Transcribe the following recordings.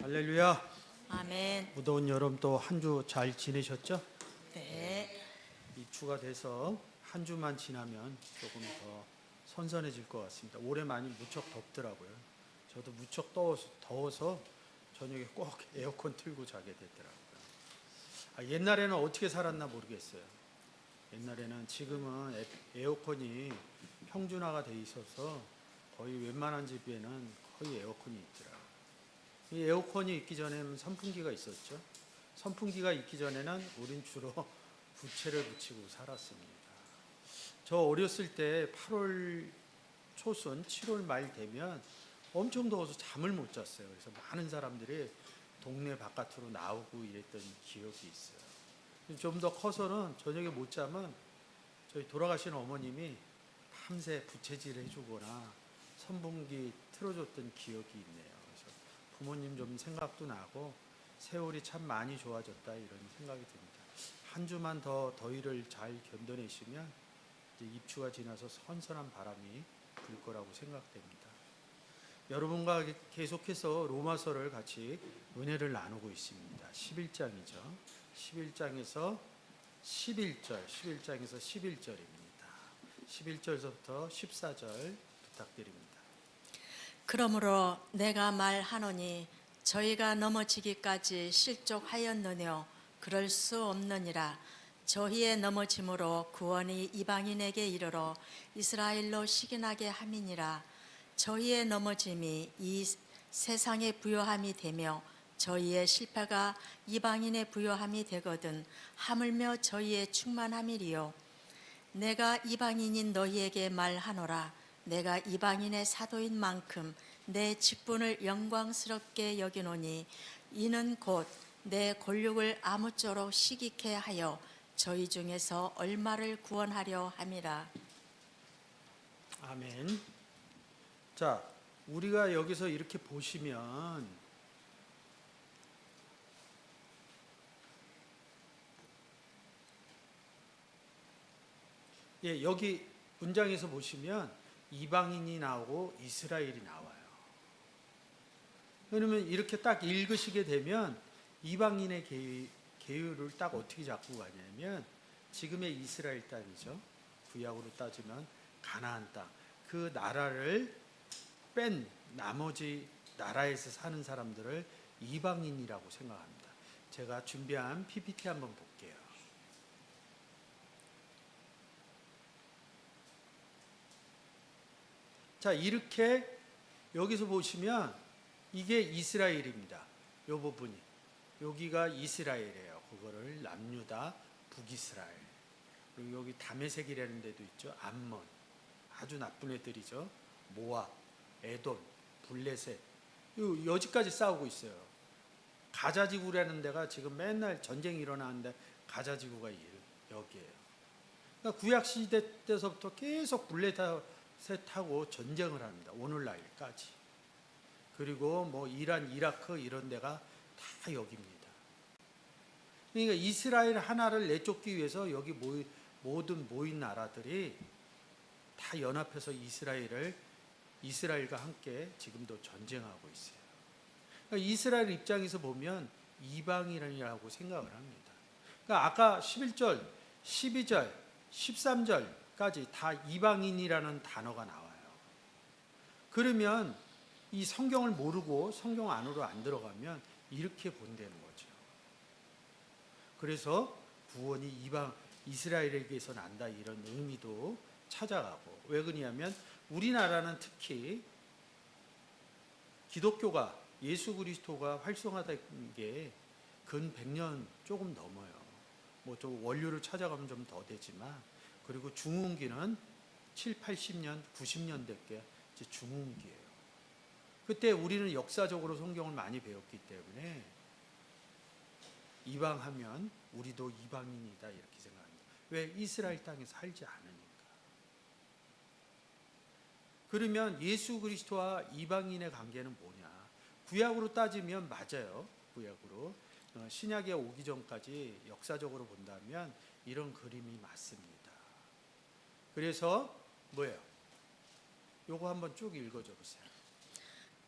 할렐루야. 아멘. 무더운 여름 또 한 주 잘 지내셨죠? 네. 입추가 돼서 한 주만 지나면 조금 더 선선해질 것 같습니다. 올해 많이 무척 덥더라고요. 저도 무척 더워서 저녁에 꼭 에어컨 틀고 자게 되더라고요. 옛날에는 어떻게 살았나 모르겠어요. 옛날에는 지금은 에어컨이 평준화가 돼 있어서 거의 웬만한 집에는 거의 에어컨이 있더라고요. 이 에어컨이 있기 전에는 선풍기가 있었죠. 선풍기가 있기 전에는 우린 주로 부채를 붙이고 살았습니다. 저 어렸을 때 8월 초순 7월 말 되면 엄청 더워서 잠을 못 잤어요. 그래서 많은 사람들이 동네 바깥으로 나오고 이랬던 기억이 있어요. 좀 더 커서는 저녁에 못 자면 저희 돌아가신 어머님이 밤새 부채질 해주거나 선풍기 틀어줬던 기억이 있네요. 그래서 부모님 좀 생각도 나고 세월이 참 많이 좋아졌다 이런 생각이 듭니다. 한 주만 더 더위를 잘 견뎌내시면 이제 입추가 지나서 선선한 바람이 불 거라고 생각됩니다. 여러분과 계속해서 로마서를 같이 은혜를 나누고 있습니다. 11장이죠. 11장에서 11절입니다. 11절부터 14절 부탁드립니다. 그러므로 내가 말하노니 저희가 넘어지기까지 실족하였느뇨 그럴 수 없느니라. 저희의 넘어짐으로 구원이 이방인에게 이르러 이스라엘로 시기나게 함이니라. 저희의 넘어짐이 이 세상의 부요함이 되며 저희의 실패가 이방인의 부요함이 되거든 하물며 저희의 충만함이리요. 내가 이방인인 너희에게 말하노라. 내가 이방인의 사도인 만큼 내 직분을 영광스럽게 여기노니 이는 곧 내 권력을 아무쪼록 시기케 하여 저희 중에서 얼마를 구원하려 함이라. 아멘. 자, 우리가 여기서 이렇게 보시면 여기 문장에서 보시면 이방인이 나오고 이스라엘이 나와요. 그러면 이렇게 딱 읽으시게 되면 이방인의 계율을 딱 어떻게 잡고 가냐면 지금의 이스라엘 땅이죠. 구약으로 따지면 가나안 땅. 그 나라를 뺀 나머지 나라에서 사는 사람들을 이방인이라고 생각합니다. 제가 준비한 PPT 한번 볼게요. 자, 이렇게 여기서 보시면 이게 이스라엘입니다. 이 부분이. 여기가 이스라엘이에요. 그거를 남유다, 북이스라엘. 그리고 여기 다메섹이라는 데도 있죠. 암몬. 아주 나쁜 애들이죠. 모압, 에돔, 블레셋. 여지까지 싸우고 있어요. 가자지구라는 데가 지금 맨날 전쟁이 일어나는데 가자지구가 여기에요. 그러니까 구약 시대 때서부터 계속 블레셋하고 전쟁을 합니다. 오늘날까지. 그리고 뭐 이란, 이라크 이런 데가 다 여기입니다. 그러니까 이스라엘 하나를 내쫓기 위해서 여기 모든 모인 나라들이 다 연합해서 이스라엘과 함께 지금도 전쟁하고 있어요. 그러니까 이스라엘 입장에서 보면 이방인이라고 생각을 합니다. 그러니까 아까 11절, 12절, 13절까지 다 이방인이라는 단어가 나와요. 그러면 이 성경을 모르고 성경 안으로 안 들어가면 이렇게 본다는 거죠. 그래서 구원이 이스라엘에게서 난다 이런 의미도 찾아가고, 왜 그러냐면 우리나라는 특히 기독교가 예수 그리스도가 활성화된 게 근 100년 조금 넘어요. 뭐 좀 원류를 찾아가면 좀 더 되지만, 그리고 중흥기는 7, 80년, 90년대께 이제 중흥기예요. 그때 우리는 역사적으로 성경을 많이 배웠기 때문에 이방하면 우리도 이방인이다 이렇게 생각합니다. 왜? 이스라엘 땅에 살지 않으니까. 그러면 예수 그리스도와 이방인의 관계는 뭐냐? 구약으로 따지면 맞아요. 구약으로. 신약에 오기 전까지 역사적으로 본다면 이런 그림이 맞습니다. 그래서 뭐예요? 요거 한번 쭉 읽어줘 보세요.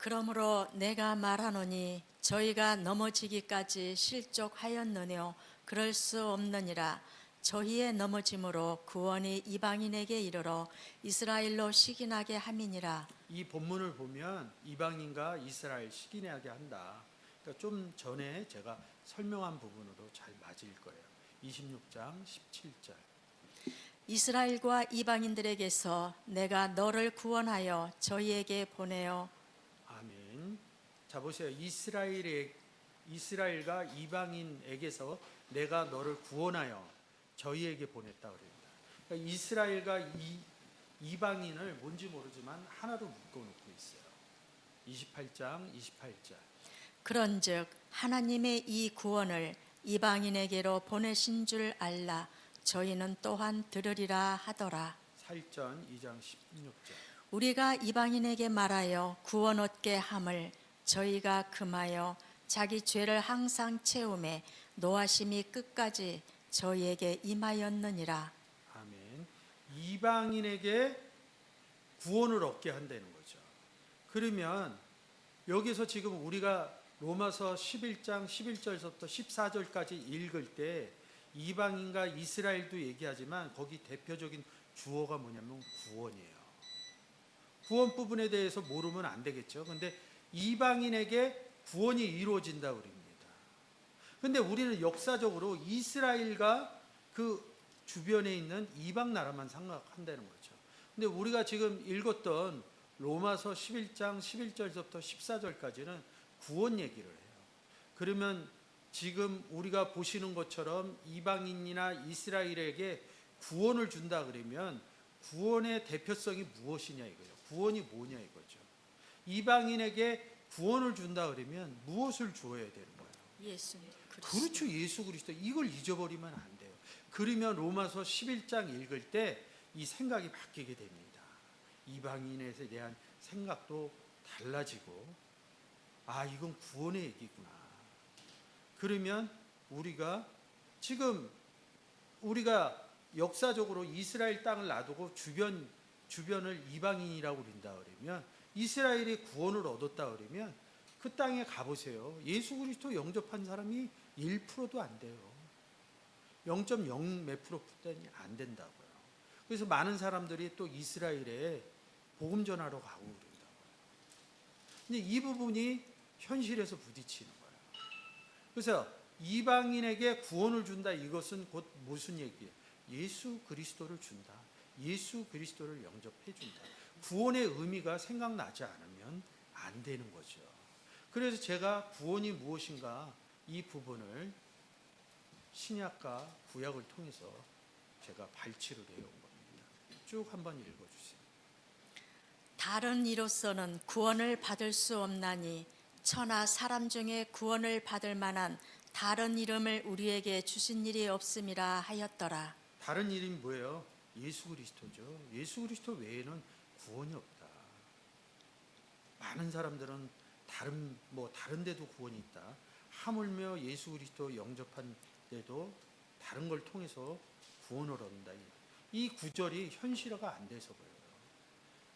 그러므로 내가 말하노니 저희가 넘어지기까지 실족하였느뇨 그럴 수 없느니라. 저희의 넘어짐으로 구원이 이방인에게 이르러 이스라엘로 식인하게 함이니라. 이 본문을 보면 이방인과 이스라엘 식인하게 한다. 그러니까 좀 전에 제가 설명한 부분으로 잘 맞을 거예요. 26장 17절. 이스라엘과 이방인들에게서 내가 너를 구원하여 저희에게 보내어. 아멘. 자 보세요. 이스라엘과 이방인에게서 내가 너를 구원하여 저희에게 보냈다 그럽니다. 그러니까 이스라엘과 이방인을 뭔지 모르지만 하나로 묶어놓고 있어요. 28장 28절. 그런즉 하나님의 이 구원을 이방인에게로 보내신 줄 알라. 저희는 또한 들으리라 하더라. 살전 2장 16절. 우리가 이방인에게 말하여 구원 얻게 함을 저희가 금하여 자기 죄를 항상 채우매 노하심이 끝까지 저희에게 임하였느니라. 아멘. 이방인에게 구원을 얻게 한다는 거죠. 그러면 여기서 지금 우리가 로마서 11장 11절부터 14절까지 읽을 때 이방인과 이스라엘도 얘기하지만 거기 대표적인 주어가 뭐냐면 구원이에요. 구원 부분에 대해서 모르면 안 되겠죠. 근데 이방인에게 구원이 이루어진다 그럽니다. 근데 우리는 역사적으로 이스라엘과 그 주변에 있는 이방 나라만 생각한다는 거죠. 근데 우리가 지금 읽었던 로마서 11장 11절부터 14절까지는 구원 얘기를 해요. 그러면 지금 우리가 보시는 것처럼 이방인이나 이스라엘에게 구원을 준다 그러면 구원의 대표성이 무엇이냐 이거예요. 구원이 뭐냐 이거죠. 이방인에게 구원을 준다 그러면 무엇을 주어야 되는 거예요? 예수님 그렇죠. 예수 그리스도. 이걸 잊어버리면 안 돼요. 그러면 로마서 11장 읽을 때 이 생각이 바뀌게 됩니다. 이방인에 대한 생각도 달라지고 아 이건 구원의 얘기구나. 그러면 우리가 지금 우리가 역사적으로 이스라엘 땅을 놔두고 주변을 이방인이라고 그런다 그러면 이스라엘이 구원을 얻었다 그러면 그 땅에 가보세요. 예수 그리스도 영접한 사람이 1%도 안 돼요. 0.0 몇 %뿐이 안 된다고요. 그래서 많은 사람들이 또 이스라엘에 복음 전하러 가고 그런다고요. 근데 이 부분이 현실에서 부딪히는 거예요. 그래서 이방인에게 구원을 준다 이것은 곧 무슨 얘기예요? 예수 그리스도를 준다. 예수 그리스도를 영접해 준다. 구원의 의미가 생각나지 않으면 안 되는 거죠. 그래서 제가 구원이 무엇인가 이 부분을 신약과 구약을 통해서 제가 발치를 해온 겁니다. 쭉 한번 읽어주세요. 다른 이로서는 구원을 받을 수 없나니 천하 사람 중에 구원을 받을 만한 다른 이름을 우리에게 주신 일이 없음이라 하였더라. 다른 이름이 뭐예요? 예수 그리스도죠. 예수 그리스도 외에는 구원이 없다. 많은 사람들은 다른 데도 구원이 있다. 하물며 예수 그리스도 영접한 데도 다른 걸 통해서 구원을 얻는다. 이 구절이 현실화가 안 돼서 그래요.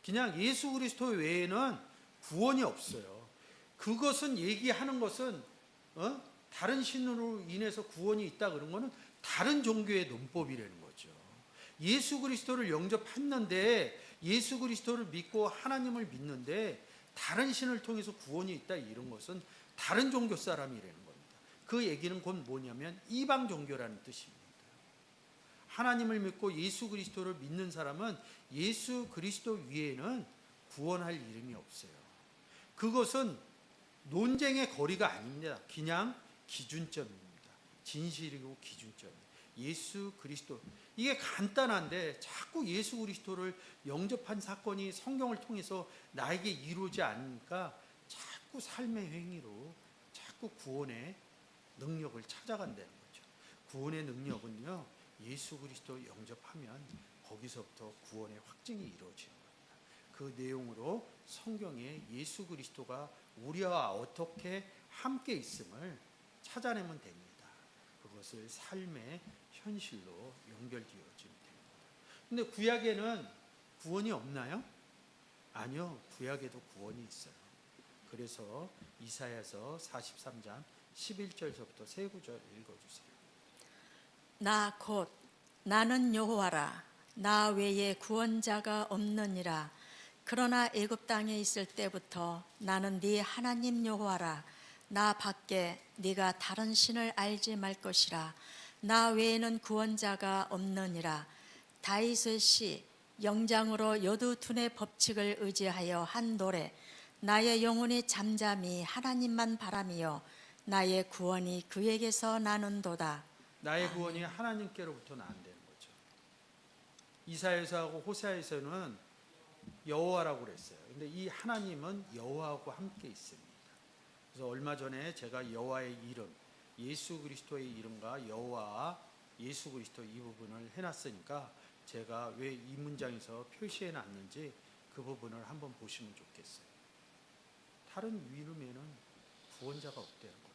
그냥 예수 그리스도 외에는 구원이 없어요. 그것은 얘기하는 것은 다른 신으로 인해서 구원이 있다 그런 거는 다른 종교의 논법이라는 거죠. 예수 그리스도를 영접했는데 예수 그리스도를 믿고 하나님을 믿는데 다른 신을 통해서 구원이 있다 이런 것은 다른 종교 사람이라는 겁니다. 그 얘기는 곧 뭐냐면 이방 종교라는 뜻입니다. 하나님을 믿고 예수 그리스도를 믿는 사람은 예수 그리스도 위에는 구원할 이름이 없어요. 그것은 논쟁의 거리가 아닙니다. 그냥 기준점입니다. 진실이고 기준점입니다. 예수 그리스도. 이게 간단한데 자꾸 예수 그리스도를 영접한 사건이 성경을 통해서 나에게 이루어지지 않으니까 자꾸 삶의 행위로 자꾸 구원의 능력을 찾아간다는 거죠. 구원의 능력은요, 예수 그리스도 영접하면 거기서부터 구원의 확증이 이루어지는 겁니다. 그 내용으로 성경에 예수 그리스도가 우리와 어떻게 함께 있음을 찾아내면 됩니다. 그것을 삶의 현실로 연결되어지면 됩니다. 근데 구약에는 구원이 없나요? 아니요. 구약에도 구원이 있어요. 그래서 이사야서 43장 11절서부터 세 구절 읽어주세요. 나 곧 나는 여호와라. 나 외에 구원자가 없느니라. 그러나 애굽 땅에 있을 때부터 나는 네 하나님 여호와라. 나 밖에 네가 다른 신을 알지 말 것이라. 나 외에는 구원자가 없느니라. 다윗의 시 영장으로 여두둔의 법칙을 의지하여 한 노래. 나의 영혼이 잠잠히 하나님만 바라며 나의 구원이 그에게서 나는도다. 나의 구원이 하나님께로부터 나온다는 거죠. 이사야서하고 호세아에서는 여호와라고 그랬어요. 근데 이 하나님은 여호와하고 함께 있습니다. 그래서 얼마 전에 제가 여호와의 이름, 예수 그리스도의 이름과 여호와 예수 그리스도 이 부분을 해놨으니까 제가 왜 이 문장에서 표시해놨는지 그 부분을 한번 보시면 좋겠어요. 다른 이름에는 구원자가 없다는 겁니다.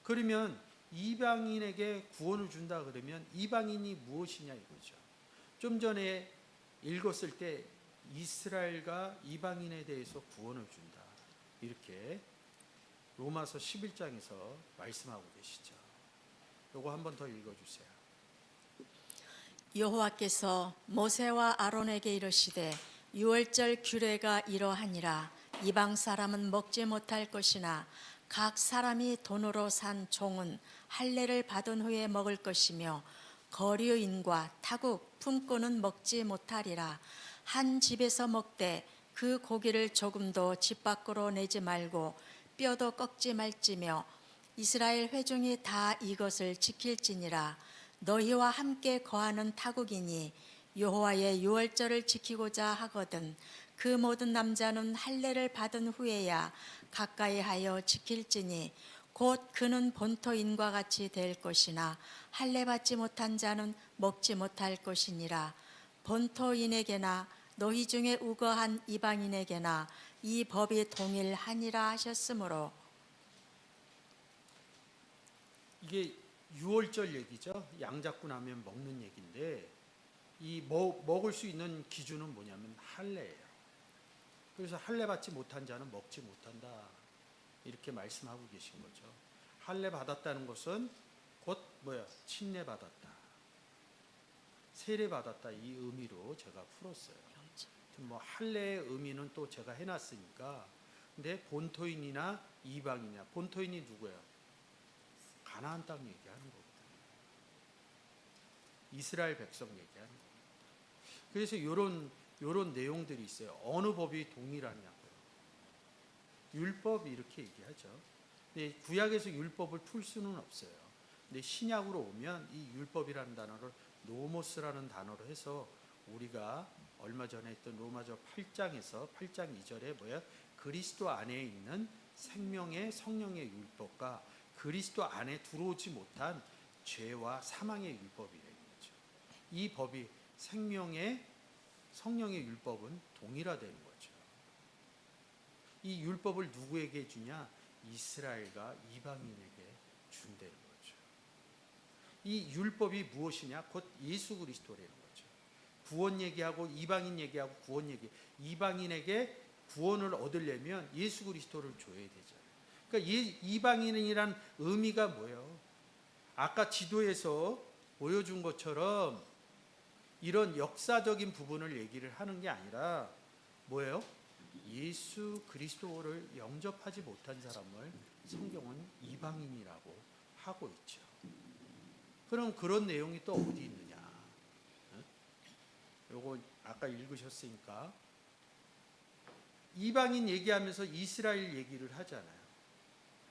그러면 이방인에게 구원을 준다 그러면 이방인이 무엇이냐 이거죠. 좀 전에 읽었을 때 이스라엘과 이방인에 대해서 구원을 준다. 이렇게 로마서 11장에서 말씀하고 계시죠. 요거 한 번 더 읽어주세요. 여호와께서 모세와 아론에게 이르시되 유월절 규례가 이러하니라. 이방 사람은 먹지 못할 것이나 각 사람이 돈으로 산 종은 할례를 받은 후에 먹을 것이며 거류인과 타국 품꾼은 먹지 못하리라. 한 집에서 먹되 그 고기를 조금도 집 밖으로 내지 말고 뼈도 꺾지 말지며 이스라엘 회중이 다 이것을 지킬지니라. 너희와 함께 거하는 타국인이 여호와의 유월절을 지키고자 하거든 그 모든 남자는 할례를 받은 후에야 가까이 하여 지킬지니 곧 그는 본토인과 같이 될 것이나 할례 받지 못한 자는 먹지 못할 것이니라. 본토인에게나 너희 중에 우거한 이방인에게나 이 법이 동일하니라 하셨으므로. 이게 유월절 얘기죠. 양 잡고 나면 먹는 얘기인데 이 먹을 수 있는 기준은 뭐냐면 할례예요. 그래서 할례 받지 못한 자는 먹지 못한다. 이렇게 말씀하고 계신 거죠. 할례 받았다는 것은 곧 침례 받았다. 세례 받았다. 이 의미로 제가 풀었어요. 뭐 할례의 의미는 또 제가 해놨으니까. 근데 본토인이나 이방이냐. 본토인이 누구예요? 가나안 땅 얘기하는 거거든요. 이스라엘 백성 얘기하는 거예요. 그래서 이런 내용들이 있어요. 어느 법이 동일하냐고요. 율법이 이렇게 얘기하죠. 근데 구약에서 율법을 풀 수는 없어요. 근데 신약으로 오면 이 율법이라는 단어를 노모스라는 단어로 해서 우리가 얼마 전에 했던 로마서 8장에서 8장 2절에 그리스도 안에 있는 생명의 성령의 율법과 그리스도 안에 들어오지 못한 죄와 사망의 율법이라는 거죠. 이 법이 생명의 성령의 율법은 동일화되는 거죠. 이 율법을 누구에게 주냐? 이스라엘과 이방인에게 준다는 거죠. 이 율법이 무엇이냐? 곧 예수 그리스도라는 거죠. 구원 얘기하고 이방인 얘기하고 구원 얘기. 이방인에게 구원을 얻으려면 예수 그리스도를 줘야 되잖아요. 그러니까 이방인이란 의미가 뭐예요? 아까 지도에서 보여준 것처럼 이런 역사적인 부분을 얘기를 하는 게 아니라 뭐예요? 예수 그리스도를 영접하지 못한 사람을 성경은 이방인이라고 하고 있죠. 그럼 그런 내용이 또 어디 있느냐? 요거 아까 읽으셨으니까 이방인 얘기하면서 이스라엘 얘기를 하잖아요.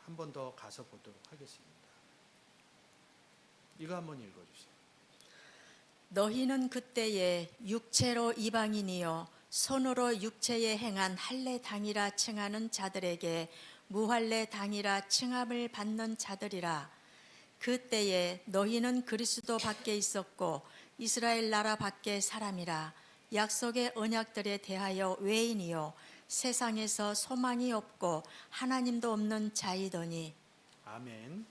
한 번 더 가서 보도록 하겠습니다. 이거 한번 읽어주세요. 너희는 그때에 육체로 이방인이요 손으로 육체에 행한 할례 당이라 칭하는 자들에게 무할례 당이라 칭함을 받는 자들이라. 그때에 너희는 그리스도 밖에 있었고 이스라엘 나라 밖에 사람이라. 약속의 언약들에 대하여 외인이요 세상에서 소망이 없고 하나님도 없는 자이더니. 아멘.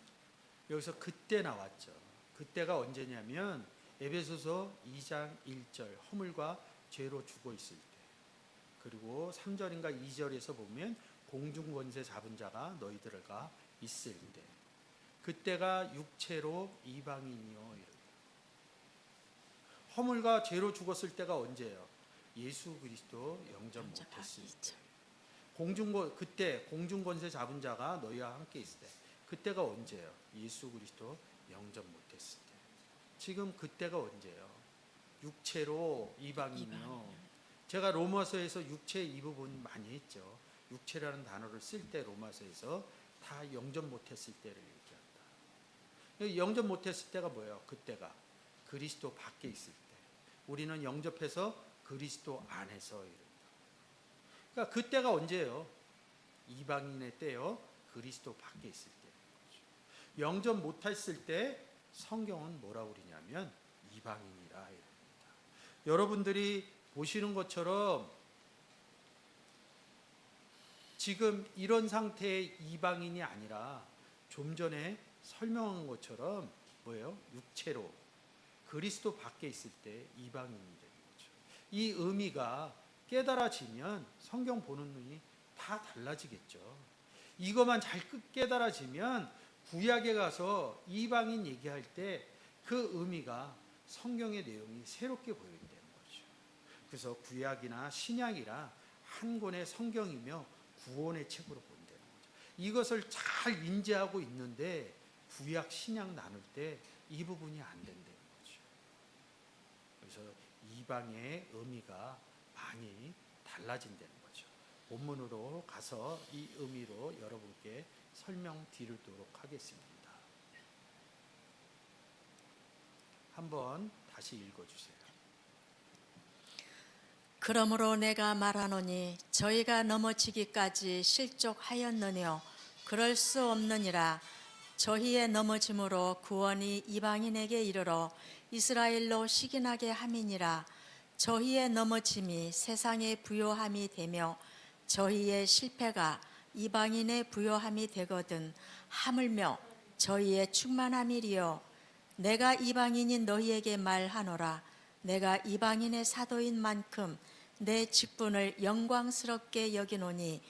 여기서 그때 나왔죠. 그때가 언제냐면 에베소서 2장 1절 허물과 죄로 죽어 있을 때. 그리고 3절인가 2절에서 보면 공중권세 잡은 자가 너희들과 있을 때 그때가 육체로 이방인이요 이렇게. 허물과 죄로 죽었을 때가 언제예요? 예수 그리스도 영접 못했을 때. 그때 공중권세 잡은 자가 너희와 함께 있을 때 그때가 언제예요? 예수 그리스도 영접 못했을 때. 지금 그때가 언제예요? 육체로 이방인이요. 제가 로마서에서 육체 이 부분 많이 했죠. 육체라는 단어를 쓸 때 로마서에서 다 영접 못했을 때를 얘기한다. 영접 못했을 때가 뭐예요? 그때가 그리스도 밖에 있을 때. 우리는 영접해서 그리스도 안에서 이른다. 그러니까 그때가 언제예요? 이방인의 때요. 그리스도 밖에 있을 때. 영접 못했을 때 성경은 뭐라고 그러냐면 이방인이라 이럽니다. 여러분들이 보시는 것처럼 지금 이런 상태의 이방인이 아니라 좀 전에 설명한 것처럼 뭐예요? 육체로 그리스도 밖에 있을 때 이방인이 되는 거죠. 이 의미가 깨달아지면 성경 보는 눈이 다 달라지겠죠. 이것만 잘 깨달아지면 구약에 가서 이방인 얘기할 때 그 의미가 성경의 내용이 새롭게 보이게 되는 거죠. 그래서 구약이나 신약이라 한 권의 성경이며 구원의 책으로 본다는 거죠. 이것을 잘 인지하고 있는데 구약 신약 나눌 때 이 부분이 안 된다는 거죠. 그래서 이방의 의미가 많이 달라진다는 거죠. 본문으로 가서 이 의미로 여러분께 설명드리도록 하겠습니다. 한번 다시 읽어주세요. 그러므로 내가 말하노니 저희가 넘어지기까지 실족하였느뇨 그럴 수 없느니라. 저희의 넘어짐으로 구원이 이방인에게 이르러 이스라엘로 시기나게 함이니라. 저희의 넘어짐이 세상의 부요함이 되며 저희의 실패가 이방인의 부요함이 되거든 하물며 저희의 충만함이리요. 내가 이방인인 너희에게 말하노라. 내가 이방인의 사도인 만큼 내 직분을 영광스럽게 여기노니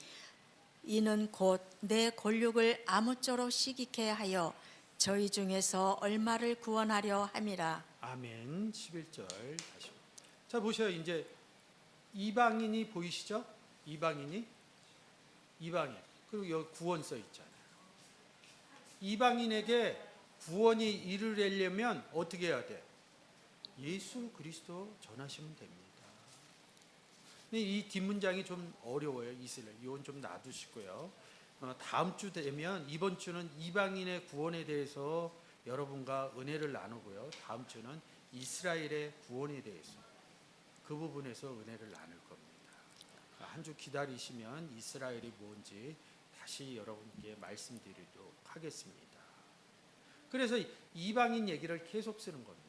이는 곧 내 권력을 아무쪼록 시기케 하여 저희 중에서 얼마를 구원하려 함이라. 아멘. 11절 다시. 자 보셔요. 이제 이방인이 보이시죠? 이방인. 그리고 여기 구원 써 있잖아요. 이방인에게 구원이 이르려면 어떻게 해야 돼? 예수 그리스도 전하시면 됩니다. 근데 이 뒷문장이 좀 어려워요. 이스라엘. 이건 좀 놔두시고요. 다음 주 되면 이번 주는 이방인의 구원에 대해서 여러분과 은혜를 나누고요. 다음 주는 이스라엘의 구원에 대해서 그 부분에서 은혜를 나눌 겁니다. 한 주 기다리시면 이스라엘이 뭔지 다시 여러분께 말씀드리도록 하겠습니다. 그래서 이방인 얘기를 계속 쓰는 겁니다.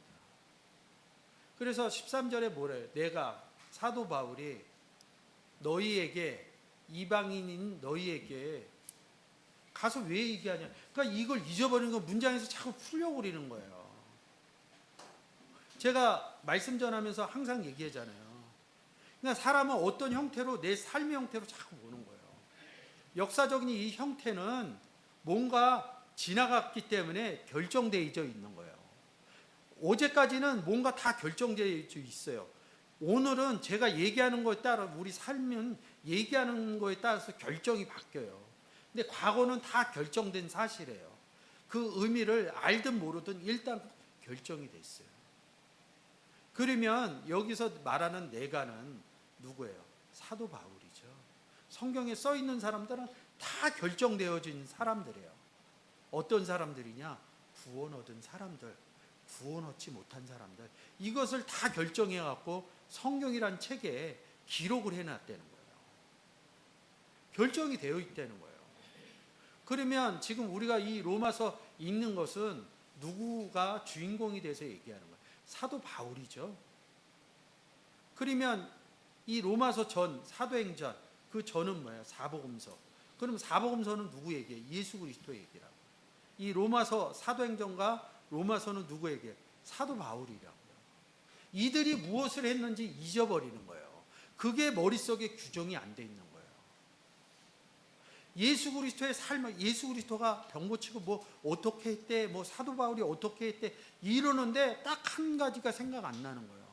그래서 13절에 뭐래요? 내가 사도 바울이 너희에게 이방인인 너희에게 가서 왜 얘기하냐? 그러니까 이걸 잊어버리는 건 문장에서 자꾸 풀려고 그러는 거예요. 제가 말씀 전하면서 항상 얘기하잖아요. 그러니까 사람은 어떤 형태로 내 삶의 형태로 자꾸 보는 거예요. 역사적인 이 형태는 뭔가 지나갔기 때문에 결정되어 있는 거예요. 어제까지는 뭔가 다 결정되어 있어요. 오늘은 제가 얘기하는 거에 따라 우리 삶은 얘기하는 거에 따라서 결정이 바뀌어요. 근데 과거는 다 결정된 사실이에요. 그 의미를 알든 모르든 일단 결정이 됐어요. 그러면 여기서 말하는 내가는 누구예요? 사도 바울이죠. 성경에 써 있는 사람들은 다 결정되어진 사람들이에요. 어떤 사람들이냐? 구원 얻은 사람들, 구원 얻지 못한 사람들. 이것을 다 결정해 갖고 성경이란 책에 기록을 해놨다는 거예요. 결정이 되어 있다는 거예요. 그러면 지금 우리가 이 로마서 읽는 것은 누구가 주인공이 돼서 얘기하는 거예요? 사도 바울이죠. 그러면 이 로마서 전, 사도행전, 그 전은 뭐예요? 사복음서. 그럼 사복음서는 누구 얘기해요? 예수 그리스도 얘기라고. 이 로마서, 사도행전과 로마서는 누구 얘기해요? 사도 바울이라고요. 이들이 무엇을 했는지 잊어버리는 거예요. 그게 머릿속에 규정이 안 돼 있는 거예요. 예수 그리스도의 삶을, 예수 그리스도가 병 고치고 뭐 어떻게 했대, 뭐 사도 바울이 어떻게 했대 이러는데 딱 한 가지가 생각 안 나는 거예요.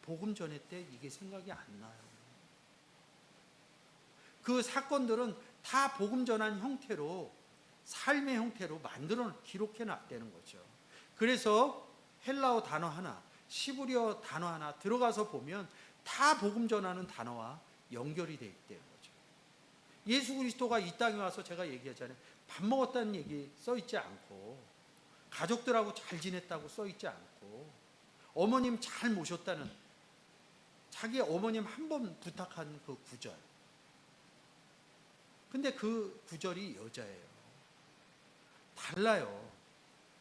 복음 전할 때 이게 생각이 안 나요. 그 사건들은 다 복음 전한 형태로, 삶의 형태로 만들어 기록해 놨다는 거죠. 그래서 헬라어 단어 하나, 시브리어 단어 하나 들어가서 보면 다 복음 전하는 단어와 연결이 돼 있다는 거죠. 예수 그리스도가 이 땅에 와서 제가 얘기하잖아요. 밥 먹었다는 얘기 써 있지 않고, 가족들하고 잘 지냈다고 써 있지 않고, 어머님 잘 모셨다는, 자기 어머님 한 번 부탁한 그 구절. 근데 그 구절이 여자예요. 달라요.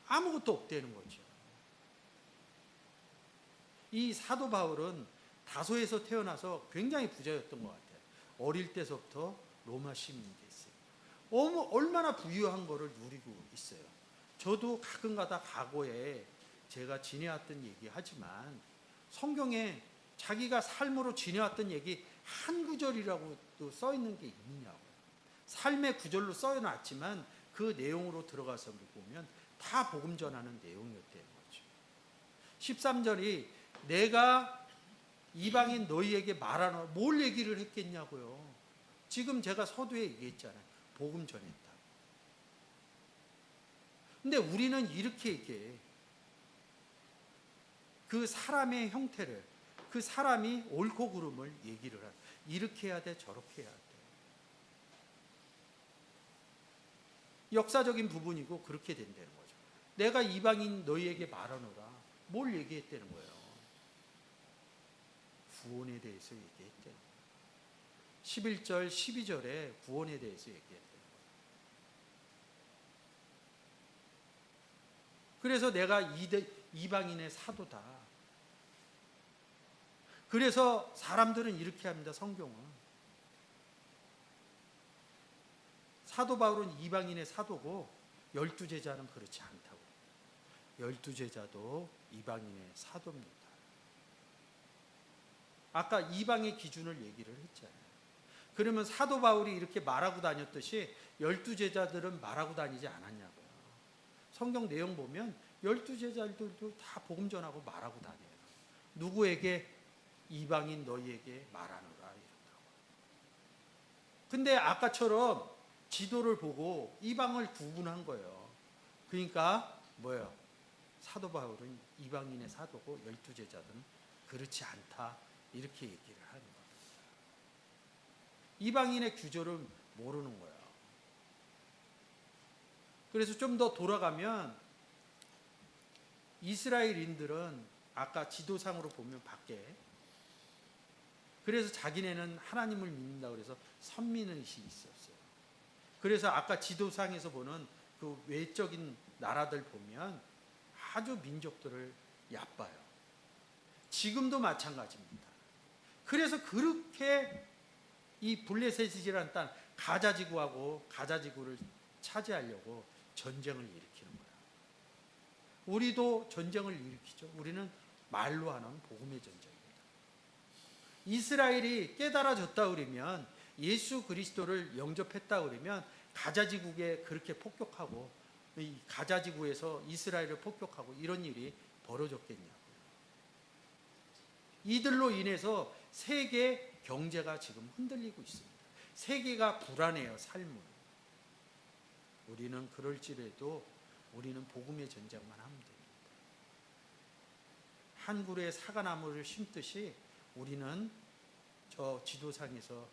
아무것도 없다는 거죠. 이 사도 바울은 다소에서 태어나서 굉장히 부자였던 것 같아요. 어릴 때서부터 로마 시민이 됐어요. 얼마나 부유한 거를 누리고 있어요. 저도 가끔가다 과거에 제가 지내왔던 얘기하지만 성경에 자기가 삶으로 지내왔던 얘기 한 구절이라고 또 써 있는 게 있느냐고요. 삶의 구절로 써놨지만 그 내용으로 들어가서 보면 다 복음 전하는 내용이었다는 거죠. 13절이 내가 이방인 너희에게 말하노라, 뭘 얘기를 했겠냐고요. 지금 제가 서두에 얘기했잖아요. 복음 전했다. 근데 우리는 이렇게 얘기해. 그 사람의 형태를, 그 사람이 옳고 그름을 얘기를 한. 이렇게 해야 돼, 저렇게 해야 돼. 역사적인 부분이고 그렇게 된다는 거죠. 내가 이방인 너희에게 말하노라. 뭘 얘기했다는 거예요? 구원에 대해서 얘기했대요. 11절, 12절에 구원에 대해서 얘기했대요. 그래서 내가 이방인의 사도다. 그래서 사람들은 이렇게 합니다. 성경은. 사도 바울은 이방인의 사도고 12제자는 그렇지 않다고. 12제자도 이방인의 사도입니다. 아까 이방의 기준을 얘기를 했잖아요. 그러면 사도 바울이 이렇게 말하고 다녔듯이 12제자들은 말하고 다니지 않았냐고요. 성경 내용 보면 12제자들도 다 복음 전하고 말하고 다녀요. 누구에게? 이방인 너희에게 말하노라 이런다고. 근데 아까처럼 지도를 보고 이방을 구분한 거예요. 그러니까 뭐예요? 사도 바울은 이방인의 사도고 12제자들은 그렇지 않다. 이렇게 얘기를 하는 거예요. 이방인의 규절을 모르는 거예요. 그래서 좀 더 돌아가면 이스라엘인들은 아까 지도상으로 보면 밖에, 그래서 자기네는 하나님을 믿는다고 그래서 선민의식이 있었어요. 그래서 아까 지도상에서 보는 그 외적인 나라들 보면 아주 민족들을 얕봐요. 지금도 마찬가지입니다. 그래서 그렇게 이 블레셋이라는 땅, 가자지구하고 가자지구를 차지하려고 전쟁을 일으키는 거예요. 우리도 전쟁을 일으키죠. 우리는 말로 하는 복음의 전쟁입니다. 이스라엘이 깨달아졌다 그러면, 예수 그리스도를 영접했다 그러면 가자지구에 그렇게 폭격하고, 이 가자지구에서 이스라엘을 폭격하고 이런 일이 벌어졌겠냐고요. 이들로 인해서 세계 경제가 지금 흔들리고 있습니다. 세계가 불안해요, 삶은. 우리는 그럴지라도 우리는 복음의 전쟁만 하면 됩니다. 한 그루의 사과나무를 심듯이 우리는 저 지도상에서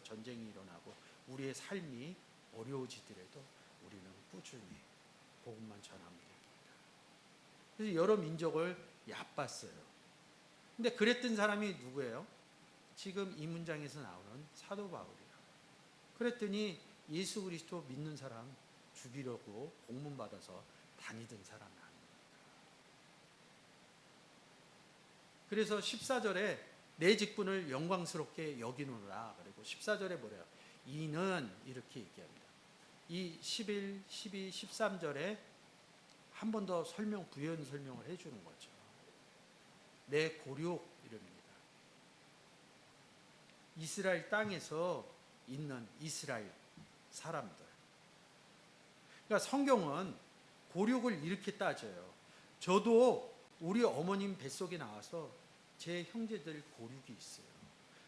전쟁이 일어나고 우리의 삶이 어려워지더라도 우리는 꾸준히 복음만 전하면 됩니다. 그래서 여러 민족을 얕봤어요. 근데 그랬던 사람이 누구예요? 지금 이 문장에서 나오는 사도 바울이에요. 그랬더니 예수 그리스도 믿는 사람 죽이려고 공문 받아서 다니던 사람 아닙니까? 그래서 14절에 내 직분을 영광스럽게 여기노라. 그리고 14절에 뭐래요? 이는 이렇게 얘기합니다. 이 11, 12, 13절에 한 번 더 부연 설명을 해주는 거죠. 내 고륙 이럽니다. 이스라엘 땅에서 있는 이스라엘 사람들. 그러니까 성경은 고륙을 이렇게 따져요. 저도 우리 어머님 뱃속에 나와서 제 형제들 고륙이 있어요.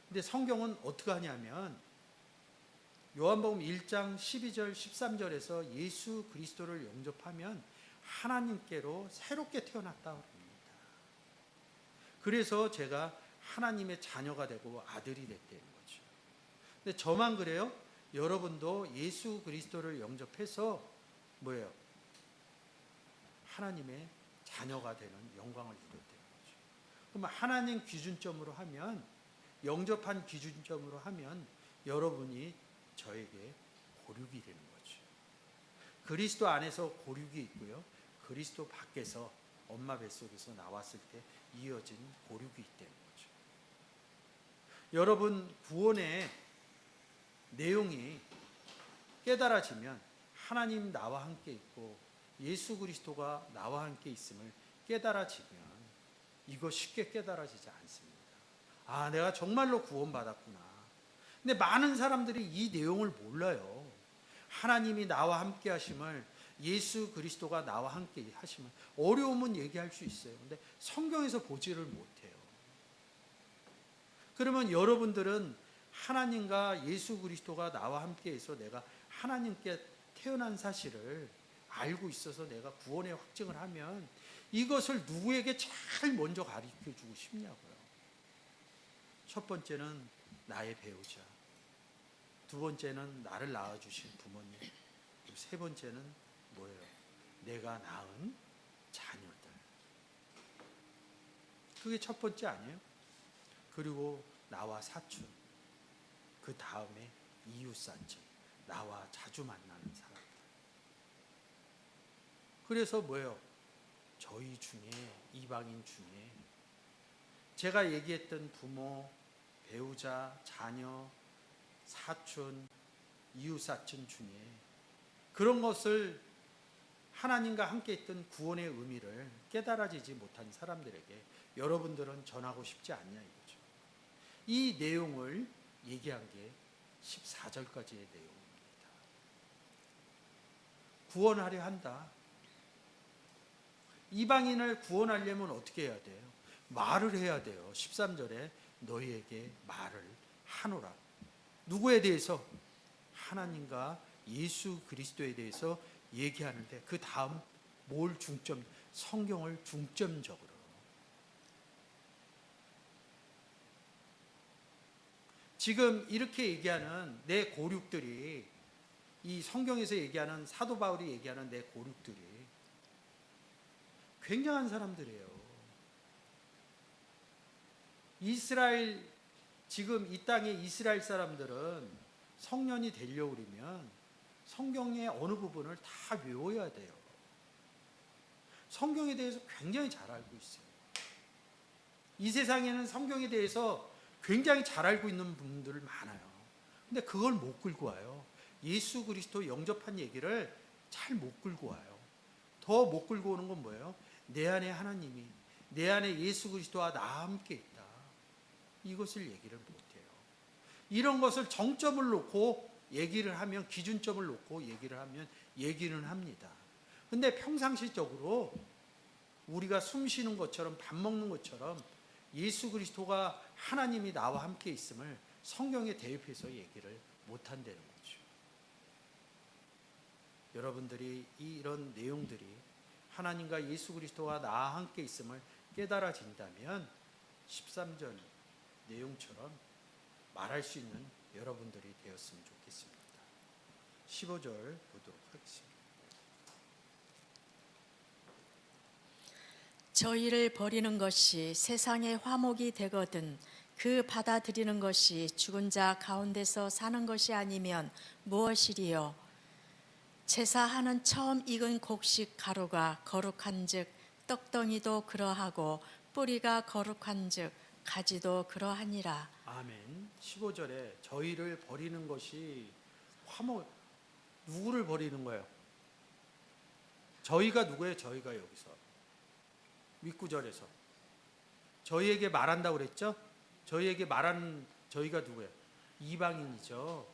근데 성경은 어떻게 하냐면 요한복음 1장 12절 13절에서 예수 그리스도를 영접하면 하나님께로 새롭게 태어났다고 합니다. 그래서 제가 하나님의 자녀가 되고 아들이 됐다는 거죠. 근데 저만 그래요? 여러분도 예수 그리스도를 영접해서 뭐예요? 하나님의 자녀가 되는 영광을 누렸다는 거죠. 그럼 하나님 기준점으로 하면, 영접한 기준점으로 하면 여러분이 저에게 고륙이 되는 거죠. 그리스도 안에서 고륙이 있고요. 그리스도 밖에서 엄마 뱃속에서 나왔을 때 이어진 고륙이 있다는 거죠. 여러분 구원의 내용이 깨달아지면 하나님 나와 함께 있고 예수 그리스도가 나와 함께 있음을 깨달아지면 이거 쉽게 깨달아지지 않습니다. 아, 내가 정말로 구원받았구나. 근데 많은 사람들이 이 내용을 몰라요. 하나님이 나와 함께 하심을, 예수 그리스도가 나와 함께 하심을 어려우면 얘기할 수 있어요. 근데 성경에서 보지를 못해요. 그러면 여러분들은 하나님과 예수 그리스도가 나와 함께 해서 내가 하나님께 태어난 사실을 알고 있어서 내가 구원의 확증을 하면 이것을 누구에게 제일 먼저 가르쳐 주고 싶냐고요. 첫 번째는 나의 배우자, 두 번째는 나를 낳아주신 부모님, 그리고 세 번째는 뭐예요? 내가 낳은 자녀들. 그게 첫 번째 아니에요? 그리고 나와 사촌, 그 다음에 이웃사촌, 나와 자주 만나는 사람들. 그래서 뭐예요? 저희 중에, 이방인 중에 제가 얘기했던 부모, 배우자, 자녀, 사촌, 이웃사촌 중에 그런 것을 하나님과 함께 있던 구원의 의미를 깨달아지지 못한 사람들에게 여러분들은 전하고 싶지 않냐 이거죠. 이 내용을 얘기한 게 14절까지의 내용입니다. 구원하려 한다. 이방인을 구원하려면 어떻게 해야 돼요? 말을 해야 돼요. 13절에 너희에게 말을 하노라. 누구에 대해서? 하나님과 예수 그리스도에 대해서 얘기하는데 그 다음 뭘 중점? 성경을 중점적으로. 지금 이렇게 얘기하는 내 고륙들이, 이 성경에서 얘기하는 사도 바울이 얘기하는 내 고륙들이 굉장한 사람들이에요. 이스라엘, 지금 이 땅의 이스라엘 사람들은 성년이 되려고 그러면 성경의 어느 부분을 다 외워야 돼요. 성경에 대해서 굉장히 잘 알고 있어요. 이 세상에는 성경에 대해서 굉장히 잘 알고 있는 분들 많아요. 근데 그걸 못 끌고 와요. 예수 그리스도 영접한 얘기를 잘 못 끌고 와요. 더 못 끌고 오는 건 뭐예요? 내 안에 하나님이, 내 안에 예수 그리스도와 나 함께 있다. 이것을 얘기를 못해요. 이런 것을 정점을 놓고 얘기를 하면, 기준점을 놓고 얘기를 하면 얘기는 합니다. 근데 평상시적으로 우리가 숨 쉬는 것처럼, 밥 먹는 것처럼 예수 그리스도가, 하나님이 나와 함께 있음을 성경에 대입해서 얘기를 못한다는 거죠. 여러분들이 이런 내용들이 하나님과 예수 그리스도와 나와 함께 있음을 깨달아진다면 13절 내용처럼 말할 수 있는 여러분들이 되었으면 좋겠습니다. 15절 보도록 하겠습니다. 저희를 버리는 것이 세상의 화목이 되거든 그 받아들이는 것이 죽은 자 가운데서 사는 것이 아니면 무엇이리요? 제사하는 처음 익은 곡식 가루가 거룩한즉 떡덩이도 그러하고 뿌리가 거룩한즉 가지도 그러하니라. 아멘. 15절에 저희를 버리는 것이 화목, 누구를 버리는 거예요? 저희가 누구예요? 저희가 여기서 윗구절에서 저희에게 말한다고 그랬죠? 저희에게 말하는 저희가 누구예요? 이방인이죠.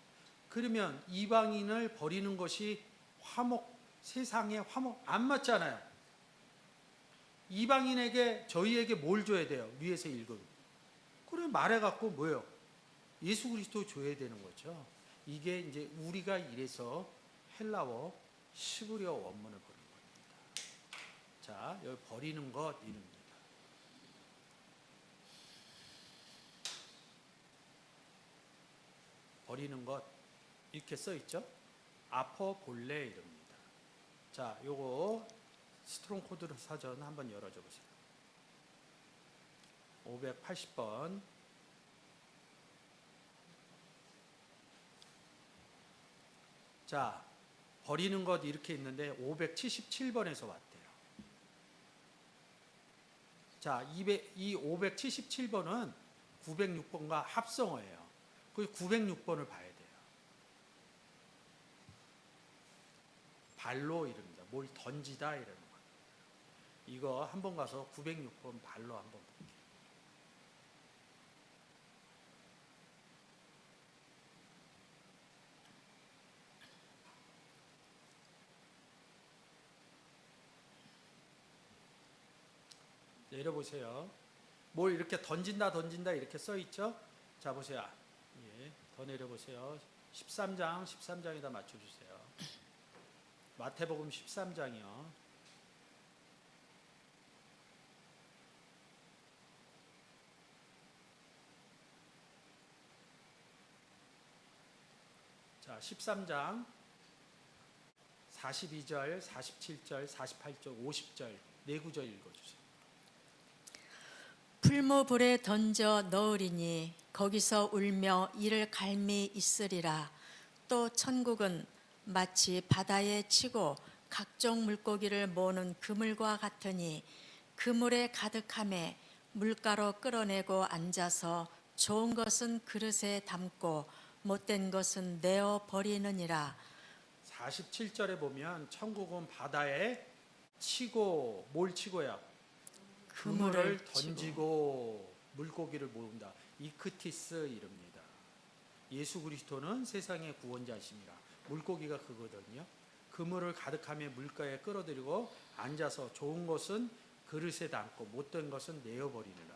그러면 이방인을 버리는 것이 화목, 세상의 화목 안 맞잖아요. 이방인에게 저희에게 뭘 줘야 돼요? 위에서 읽음. 그래 말해갖고 뭐예요? 예수 그리스도 줘야 되는 거죠. 이게 이제 우리가 이래서 헬라어 시브리어 원문을 보는 겁니다. 자, 여기 버리는 것 이릅니다. 버리는 것 이렇게 써 있죠? 아퍼볼레 이릅니다. 자, 요거 스트롱 코드 사전 한번 열어줘 보세요. 580번. 자, 버리는 것 이렇게 있는데 577번에서 왔대요. 자, 이 577번은 906번과 합성어예요. 그 906번을 봐야 돼요. 발로 이릅니다. 뭘 던지다 이러는 거예요. 이거 한번 가서 906번 발로 한번 볼게요. 내려보세요. 뭘 이렇게 던진다 이렇게 써 있죠? 자, 보세요. 예, 더 내려보세요. 13장에다 맞춰주세요. 마태복음 13장이요. 자, 13장 42절, 47절, 48절, 50절 네 구절 읽어주세요. 풀무불에 던져 넣으리니 거기서 울며 이를 갈미 있으리라. 또 천국은 마치 바다에 치고 각종 물고기를 모으는 그물과 같으니 그물에 가득함에 물가로 끌어내고 앉아서 좋은 것은 그릇에 담고 못된 것은 내어 버리느니라. 47절에 보면 천국은 바다에 치고 뭘 치고요? 그물을 던지고 물고기를 모은다. 이크티스 이릅니다. 예수 그리스도는 세상의 구원자이십니다. 물고기가 그거거든요. 그물을 가득하며 물가에 끌어들이고 앉아서 좋은 것은 그릇에 담고 못된 것은 내어버리느라.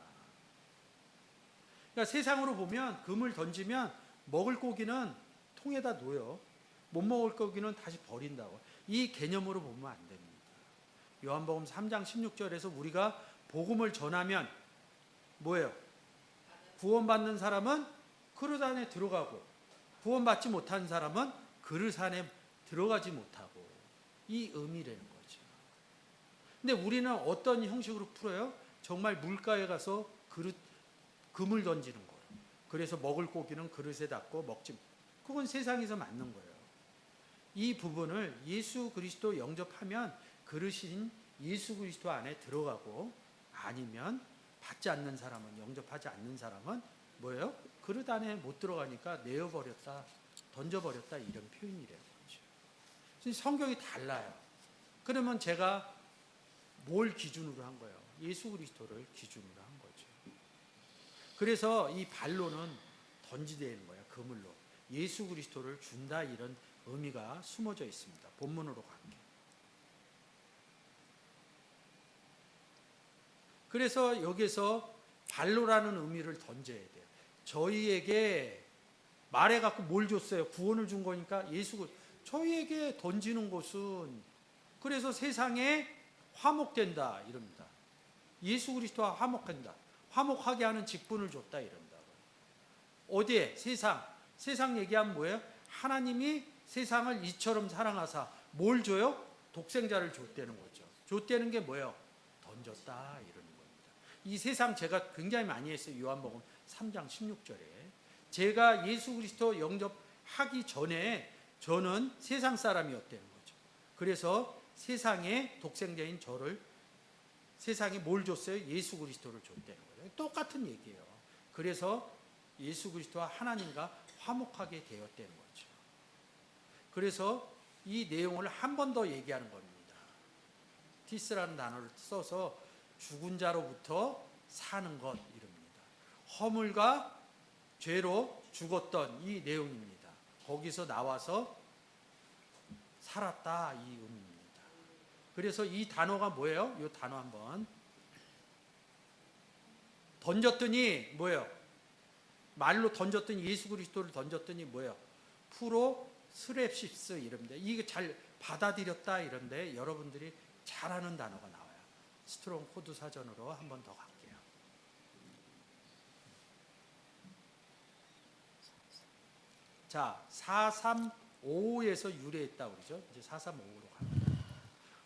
그러니까 세상으로 보면 그물 던지면 먹을 고기는 통에다 놓여. 못 먹을 고기는 다시 버린다고. 이 개념으로 보면 안 됩니다. 요한복음 3장 16절에서 우리가 복음을 전하면 뭐예요? 구원받는 사람은 그릇 안에 들어가고 구원받지 못한 사람은 그릇 안에 들어가지 못하고 이 의미라는 거죠. 근데 우리는 어떤 형식으로 풀어요? 정말 물가에 가서 그물 던지는 거예요. 그래서 먹을 고기는 그릇에 담고 먹지. 그건 세상에서 맞는 거예요. 이 부분을 예수 그리스도 영접하면 그릇인 예수 그리스도 안에 들어가고 아니면 받지 않는 사람은 영접하지 않는 사람은 뭐예요? 그릇 안에 못 들어가니까 내어버렸다, 던져버렸다 이런 표현이래요. 성경이 달라요. 그러면 제가 뭘 기준으로 한 거예요? 예수 그리스도를 기준으로 한 거죠. 그래서 이 발로는 던지되는 거예요. 그물로. 예수 그리스도를 준다 이런 의미가 숨어져 있습니다. 본문으로 갈게요. 그래서 여기서 발로라는 의미를 던져야 돼요. 저희에게 말해갖고 뭘 줬어요? 구원을 준 거니까 저희에게 던지는 것은 그래서 세상에 화목된다 이럽니다. 예수 그리스도와 화목한다. 화목하게 하는 직분을 줬다 이런다. 어디에? 세상 얘기하면 뭐예요? 하나님이 세상을 이처럼 사랑하사 뭘 줘요? 독생자를 줬다는 거죠. 줬다는 게 뭐예요? 던졌다 이러는 겁니다. 이 세상 제가 굉장히 많이 했어요. 요한복음 3장 16절에 제가 예수 그리스도 영접하기 전에 저는 세상 사람이었다는 거죠. 그래서 세상에 독생자인 저를 세상에 뭘 줬어요? 예수 그리스도를 줬다는 거예요. 똑같은 얘기예요. 그래서 예수 그리스도와 하나님과 화목하게 되었다는 거죠. 그래서 이 내용을 한 번 더 얘기하는 겁니다. 티스라는 단어를 써서 죽은 자로부터 사는 것 이릅니다. 허물과 죄로 죽었던 이 내용입니다. 거기서 나와서 살았다 이 의미입니다. 그래서 이 단어가 뭐예요? 이 단어 한번 던졌더니 뭐예요? 말로 던졌더니 예수 그리스도를 던졌더니 뭐예요? 프로 스랩시스 이런데 이게 잘 받아들였다 이런데 여러분들이 잘 아는 단어가 나와요. 스트롱 코드 사전으로 한 번 더 갈게요. 자, 435에서 유래했다 그러죠. 이제 435로 갑니다.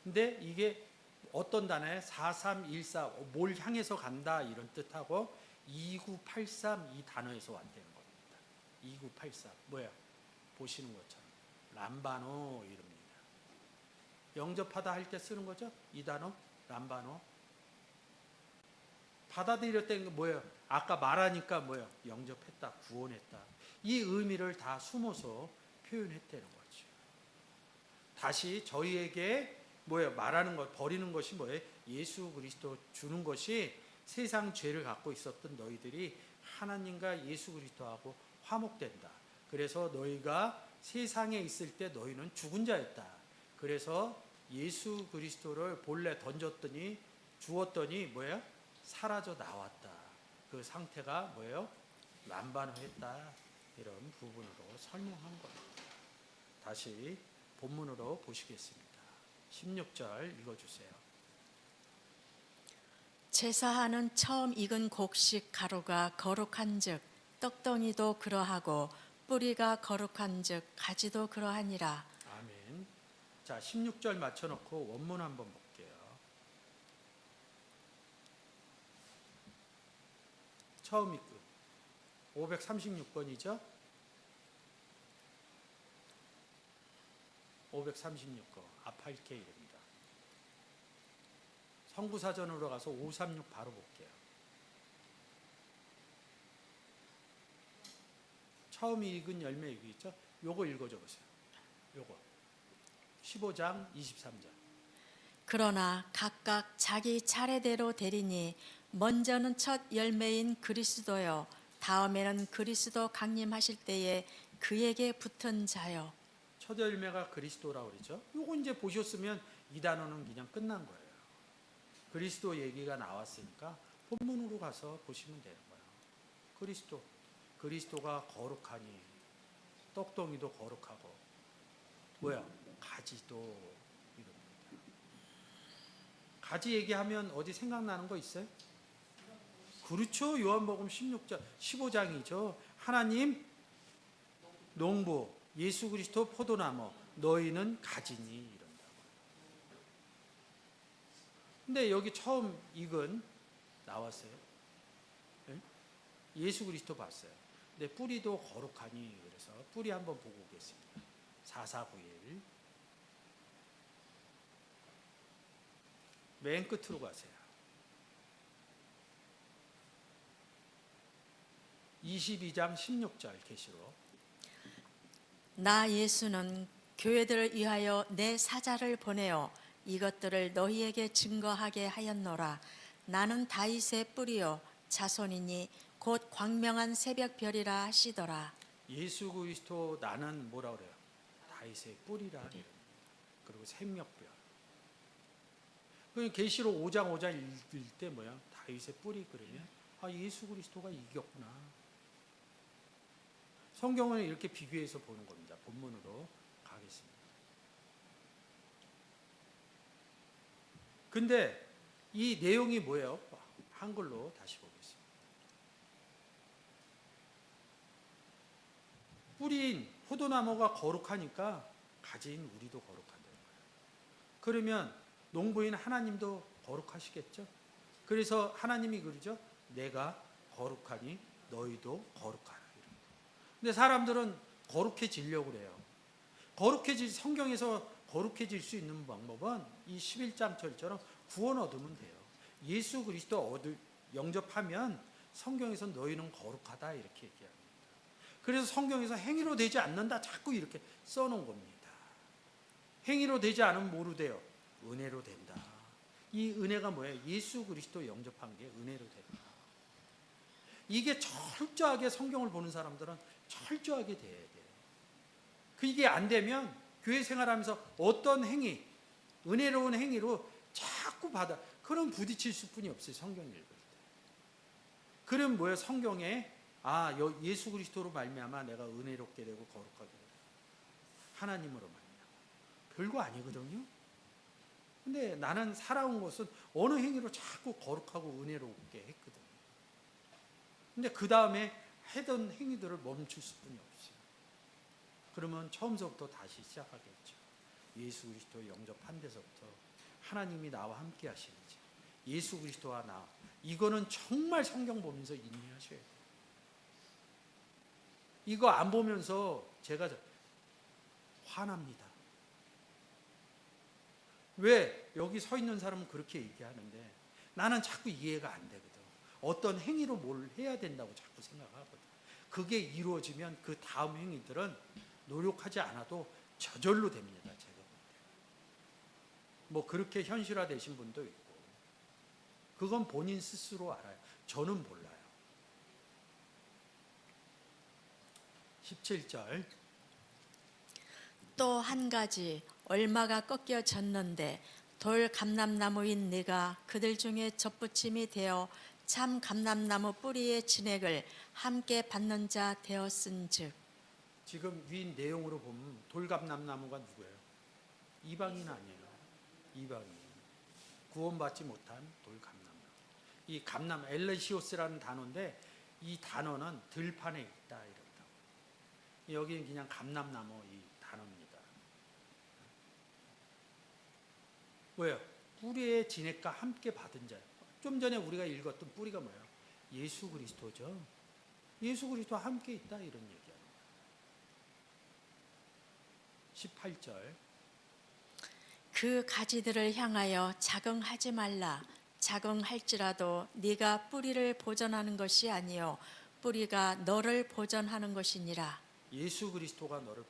근데 이게 어떤 단어에 4314 뭘 향해서 간다 이런 뜻하고 2983 이 단어에서 왔다는 겁니다. 2983 뭐야? 보시는 것처럼 람바노 이럽니다. 영접하다 할 때 쓰는 거죠. 이 단어 람바노. 받아들였다는 게 뭐예요? 아까 말하니까 뭐예요? 영접했다, 구원했다. 이 의미를 다 숨어서 표현했다는 거죠. 다시 저희에게 뭐예요? 말하는 것, 버리는 것이 뭐예요? 예수 그리스도 주는 것이 세상 죄를 갖고 있었던 너희들이 하나님과 예수 그리스도하고 화목된다. 그래서 너희가 세상에 있을 때 너희는 죽은 자였다. 그래서 예수 그리스도를 본래 던졌더니 주었더니 뭐예요? 사라져 나왔다. 그 상태가 뭐예요? 람반했다. 이런 부분으로 설명한 겁니다. 다시 본문으로 보시겠습니다. 16절 읽어주세요. 제사하는 처음 익은 곡식 가루가 거룩한즉 떡덩이도 그러하고 뿌리가 거룩한즉 가지도 그러하니라. 아멘. 자, 16절 맞춰놓고 원문 한번 볼게요. 처음 읽고 536번이죠? 536거 아팔케이입니다. 성구사전으로 가서 536 바로 볼게요. 처음 익은 열매 여기 있죠? 요거 읽어줘 보세요. 요거 15장 23절. 그러나 각각 자기 차례대로 되리니 먼저는 첫 열매인 그리스도요 다음에는 그리스도 강림하실 때에 그에게 붙은 자요. 첫 열매가 그리스도라고 그러죠. 요거 이제 보셨으면 이 단어는 그냥 끝난 거예요. 그리스도 얘기가 나왔으니까 본문으로 가서 보시면 되는 거예요. 그리스도가 거룩하니 떡덩이도 거룩하고 뭐야? 가지도 이럽니다. 가지 얘기하면 어디 생각나는 거 있어요? 그렇죠. 요한복음 16장 15장이죠. 하나님 농부 예수 그리스도 포도나무 너희는 가지니 이런다고. 근데 여기 처음 익은 나왔어요. 네? 예수 그리스도 봤어요. 근데 뿌리도 거룩하니 그래서 뿌리 한번 보고 오겠습니다. 4491 맨 끝으로 가세요. 22장 16절 계시록 나 예수는 교회들을 위하여 내 사자를 보내어 이것들을 너희에게 증거하게 하였노라. 나는 다윗의 뿌리요 자손이니 곧 광명한 새벽별이라 하시더라. 예수 그리스도 나는 뭐라 그래요? 다윗의 뿌리라 그래요. 그리고 생명별. 그 계시록 5장 5장 읽을 때 뭐야? 다윗의 뿌리 그러면 아 예수 그리스도가 이겼구나. 성경은 이렇게 비교해서 보는 겁니다. 본문으로 가겠습니다. 근데 이 내용이 뭐예요? 한글로 다시 보겠습니다. 뿌리인 포도나무가 거룩하니까 가지인 우리도 거룩하다는 거예요. 그러면 농부인 하나님도 거룩하시겠죠? 그래서 하나님이 그러죠? 내가 거룩하니 너희도 거룩하라. 근데 사람들은 거룩해지려고 그래요. 성경에서 거룩해질 수 있는 방법은 이 11장처럼 구원 얻으면 돼요. 예수 그리스도 영접하면 성경에서 너희는 거룩하다 이렇게 얘기합니다. 그래서 성경에서 행위로 되지 않는다 자꾸 이렇게 써놓은 겁니다. 행위로 되지 않으면 뭐로 돼요? 은혜로 된다. 이 은혜가 뭐예요? 예수 그리스도 영접한 게 은혜로 된다. 이게 철저하게 성경을 보는 사람들은 철저하게 돼야 돼요. 이게 안 되면 교회 생활하면서 어떤 행위, 은혜로운 행위로 자꾸 받아. 그럼 부딪힐 수뿐이 없어요. 성경 읽을 때. 그럼 뭐예요? 성경에 예수 그리스도로 말미암아 내가 은혜롭게 되고 거룩하게 되고 하나님으로 말미암아. 별거 아니거든요. 근데 나는 살아온 것은 어느 행위로 자꾸 거룩하고 은혜롭게 했거든요. 근데 그 다음에 하던 행위들을 멈출 수뿐이 없어요. 그러면 처음서부터 다시 시작하겠죠. 예수 그리스도 영접한 데서부터 하나님이 나와 함께 하시는지, 예수 그리스도와 나, 이거는 정말 성경 보면서 인내하셔야 돼요. 이거 안 보면서 제가 화납니다. 왜? 여기 서 있는 사람은 그렇게 얘기하는데 나는 자꾸 이해가 안 되거든. 어떤 행위로 뭘 해야 된다고 자꾸 생각하거든. 그게 이루어지면 그 다음 행위들은 노력하지 않아도 저절로 됩니다. 제가 볼 때. 뭐 그렇게 현실화되신 분도 있고 그건 본인 스스로 알아요. 저는 몰라요. 17절 또 한 가지 얼마가 꺾여졌는데 돌 감람나무인 네가 그들 중에 접붙임이 되어 참 감람나무 뿌리의 진액을 함께 받는 자 되었은즉. 지금 위 내용으로 보면 돌감람나무가 누구예요? 이방인 아니에요. 이방인. 구원받지 못한 돌감람나무. 이 감람 엘레시오스라는 단어인데 이 단어는 들판에 있다 이런다. 여기는 그냥 감람나무 이 단어입니다. 왜요? 뿌리의 진액과 함께 받은 자예요. 좀 전에 우리가 읽었던 뿌리가 뭐예요? 예수 그리스도죠. 예수 그리스도와 함께 있다 이런 얘기예요. 18절 그 가지들을 향하여 자긍하지 말라. 자긍할지라도 네가 뿌리를 보존하는 것이 아니요 뿌리가 너를 보존하는 것이니라. 예수 그리스도가 너를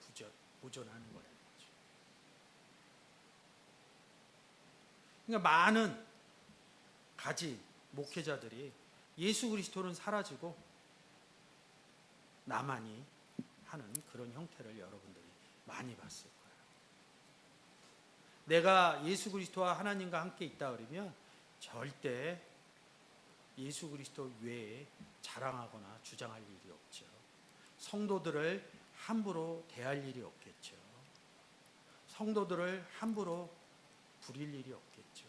보존하는 거라는 거죠. 그러니까 많은 가지 목회자들이 예수 그리스도는 사라지고 나만이 하는 그런 형태를 여러분들이 많이 봤을 거예요. 내가 예수 그리스도와 하나님과 함께 있다 그러면 절대 예수 그리스도 외에 자랑하거나 주장할 일이 없죠. 성도들을 함부로 대할 일이 없겠죠. 성도들을 함부로 부릴 일이 없겠죠.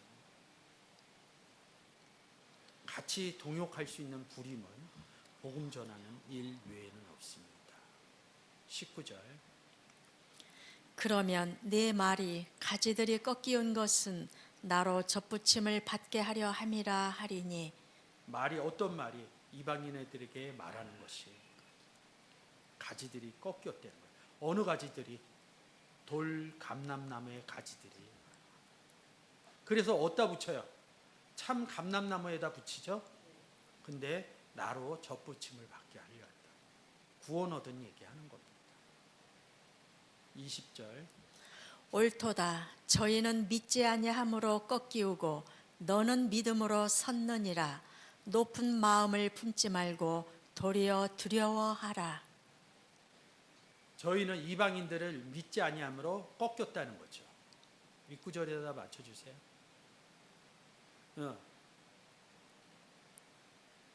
같이 동역할 수 있는 부림은 복음 전하는 일 외에는 없습니다. 19절 그러면 네 말이 가지들이 꺾이온 것은 나로 접붙임을 받게 하려 함이라 하리니. 말이 어떤 말이 이방인 애들에게 말하는 것이 가지들이 꺾였다는 거예요. 어느 가지들이? 돌 감람나무의 가지들이. 그래서 어디다 붙여요? 참 감람나무에다 붙이죠. 근데 나로 접붙임을 받게 하려 한다. 구원 얻은 얘기하는 겁니다. 20절 옳도다. 저희는 믿지 아니함으로 꺾이우고 너는 믿음으로 섰느니라. 높은 마음을 품지 말고 도리어 두려워하라. 저희는 이방인들을 믿지 아니함으로 꺾였다는 거죠. 윗구절에다 맞춰주세요.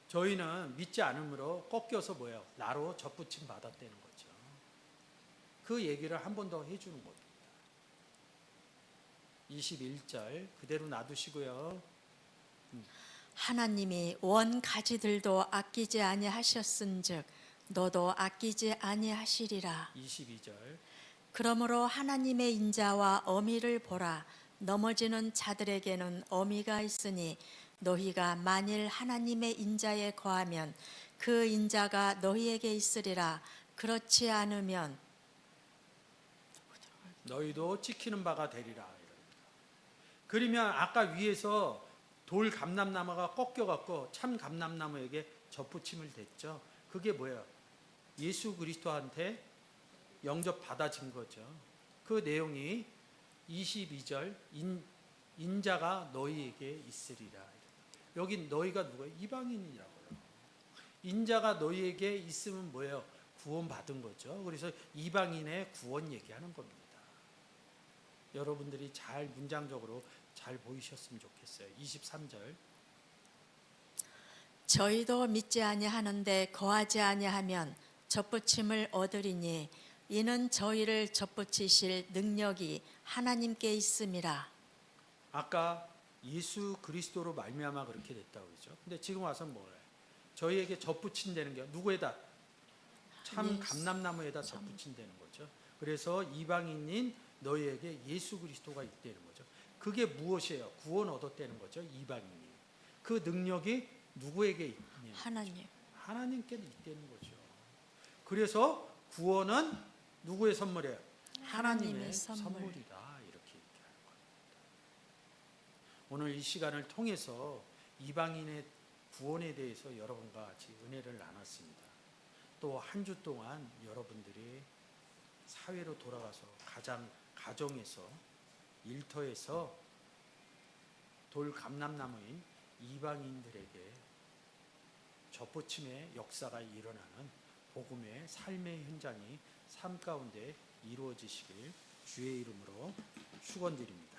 저희는 믿지 않음으로 꺾여서 뭐예요? 나로 접붙임 받았다는 거죠. 그 얘기를 한 번 더 해주는 겁니다. 21절 그대로 놔두시고요. 하나님이 원 가지들도 아끼지 아니하셨은즉 너도 아끼지 아니하시리라. 22절 그러므로 하나님의 인자와 어미를 보라. 넘어지는 자들에게는 어미가 있으니 너희가 만일 하나님의 인자에 거하면 그 인자가 너희에게 있으리라. 그렇지 않으면 너희도 찍히는 바가 되리라. 그러면 아까 위에서 돌 감람나무가 꺾여갖고 참 감람나무에게 접붙임을 됐죠. 그게 뭐예요? 예수 그리스도한테 영접 받아진 거죠. 그 내용이 22절 인자가 너희에게 있으리라. 여기 너희가 누구예요? 이방인이라고요. 인자가 너희에게 있으면 뭐예요? 구원받은 거죠. 그래서 이방인의 구원 얘기하는 겁니다. 여러분들이 잘 문장적으로 잘 보이셨으면 좋겠어요. 23절. 저희도 믿지 아니하는데 거하지 아니하면 접붙임을 얻으리니 이는 저희를 접붙이실 능력이 하나님께 있음이라. 아까 예수 그리스도로 말미암아 그렇게 됐다고 그러죠. 근데 지금 와서 뭐래? 저희에게 접붙인다는 게 누구에다? 참 예수. 감람나무에다 접붙인다는 거죠. 그래서 이방인인 너희에게 예수 그리스도가 있다는 거죠. 그게 무엇이에요? 구원 얻었다는 거죠. 이방인이. 그 능력이 누구에게 있냐? 하나님. 하나님께 있다는 거죠. 그래서 구원은 누구의 선물이에요? 하나님의 선물이다. 이렇게 얘기하는 겁니다. 오늘 이 시간을 통해서 이방인의 구원에 대해서 여러분과 같이 은혜를 나눴습니다. 또 한 주 동안 여러분들이 사회로 돌아가서 가정에서 일터에서 돌 감람나무인 이방인들에게 접붙임의 역사가 일어나는 복음의 삶의 현장이 삶 가운데 이루어지시길 주의 이름으로 축원드립니다.